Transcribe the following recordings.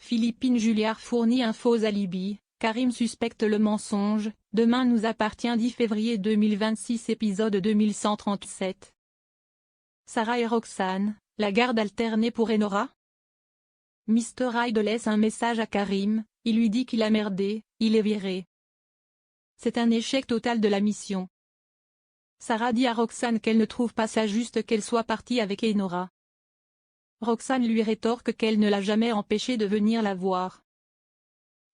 Philippine Julliard fournit un faux alibi, Karim suspecte le mensonge, Demain nous appartient 10 février 2026 épisode 2137. Sarah et Roxane, la garde alternée pour Enora? Mr. Hyde laisse un message à Karim, il lui dit qu'il a merdé, il est viré. C'est un échec total de la mission. Sarah dit à Roxane qu'elle ne trouve pas ça juste qu'elle soit partie avec Enora. Roxane lui rétorque qu'elle ne l'a jamais empêché de venir la voir.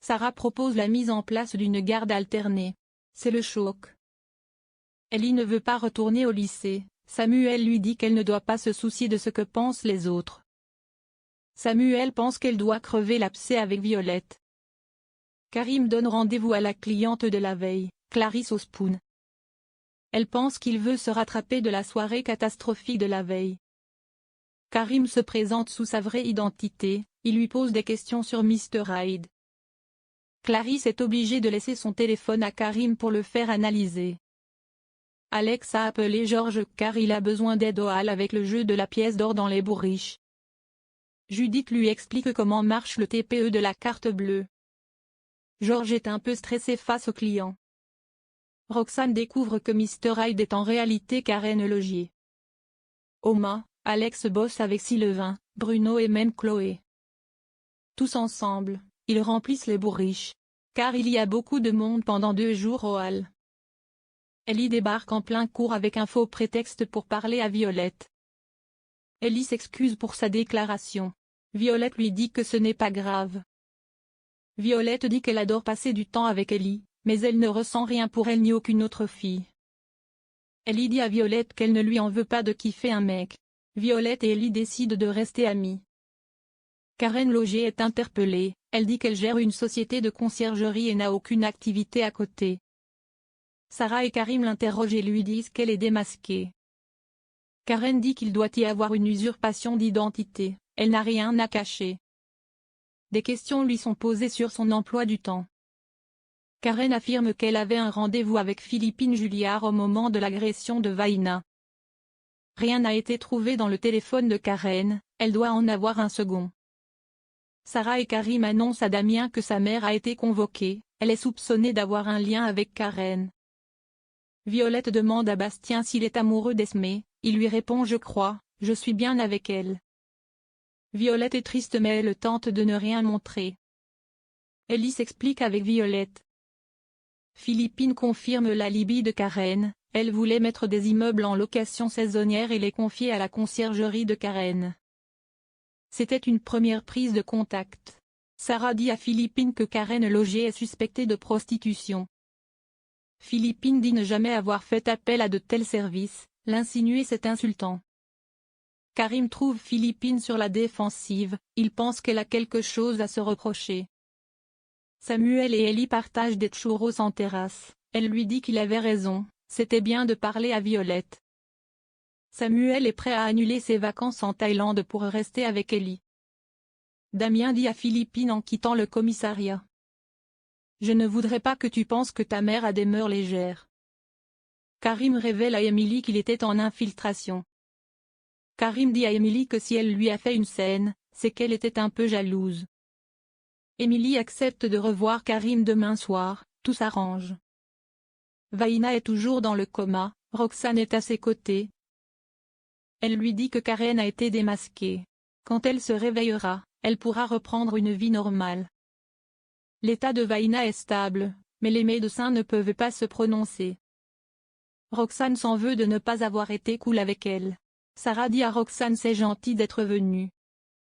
Sarah propose la mise en place d'une garde alternée. C'est le choc. Ellie ne veut pas retourner au lycée, Samuel lui dit qu'elle ne doit pas se soucier de ce que pensent les autres. Samuel pense qu'elle doit crever l'abcès avec Violette. Karim donne rendez-vous à la cliente de la veille, Clarisse Ospoon. Elle pense qu'il veut se rattraper de la soirée catastrophique de la veille. Karim se présente sous sa vraie identité, il lui pose des questions sur Mr. Hyde. Clarisse est obligée de laisser son téléphone à Karim pour le faire analyser. Alex a appelé George car il a besoin d'aide au hall avec le jeu de la pièce d'or dans les bourriches. Judith lui explique comment marche le TPE de la carte bleue. George est un peu stressé face au client. Roxane découvre que Mr. Hyde est en réalité Karen Logier. Oma, Alex bosse avec Sylvain, Bruno et même Chloé. Tous ensemble, ils remplissent les bourriches. Car il y a beaucoup de monde pendant 2 jours au hall. Ellie débarque en plein cours avec un faux prétexte pour parler à Violette. Ellie s'excuse pour sa déclaration. Violette lui dit que ce n'est pas grave. Violette dit qu'elle adore passer du temps avec Ellie, mais elle ne ressent rien pour elle ni aucune autre fille. Ellie dit à Violette qu'elle ne lui en veut pas de kiffer un mec. Violette et Ellie décident de rester amies. Karen Logier est interpellée, elle dit qu'elle gère une société de conciergerie et n'a aucune activité à côté. Sarah et Karim l'interrogent et lui disent qu'elle est démasquée. Karen dit qu'il doit y avoir une usurpation d'identité, elle n'a rien à cacher. Des questions lui sont posées sur son emploi du temps. Karen affirme qu'elle avait un rendez-vous avec Philippine Julliard au moment de l'agression de Vaina. Rien n'a été trouvé dans le téléphone de Karen, elle doit en avoir un second. Sarah et Karim annoncent à Damien que sa mère a été convoquée, elle est soupçonnée d'avoir un lien avec Karen. Violette demande à Bastien s'il est amoureux d'Esmé, il lui répond je crois, je suis bien avec elle. Violette est triste mais elle tente de ne rien montrer. Ellie s'explique avec Violette. Philippine confirme l'alibi de Karen, elle voulait mettre des immeubles en location saisonnière et les confier à la conciergerie de Karen. C'était une première prise de contact. Sarah dit à Philippine que Karen Logier est suspectée de prostitution. Philippine dit ne jamais avoir fait appel à de tels services, l'insinuer c'est insultant. Karim trouve Philippine sur la défensive, il pense qu'elle a quelque chose à se reprocher. Samuel et Ellie partagent des churros en terrasse, elle lui dit qu'il avait raison, c'était bien de parler à Violette. Samuel est prêt à annuler ses vacances en Thaïlande pour rester avec Ellie. Damien dit à Philippine en quittant le commissariat. Je ne voudrais pas que tu penses que ta mère a des mœurs légères. Karim révèle à Emily qu'il était en infiltration. Karim dit à Emily que si elle lui a fait une scène, c'est qu'elle était un peu jalouse. Emily accepte de revoir Karim demain soir, tout s'arrange. Vaina est toujours dans le coma, Roxane est à ses côtés. Elle lui dit que Karen a été démasquée. Quand elle se réveillera, elle pourra reprendre une vie normale. L'état de Vaina est stable, mais les médecins ne peuvent pas se prononcer. Roxane s'en veut de ne pas avoir été cool avec elle. Sarah dit à Roxane c'est gentil d'être venue.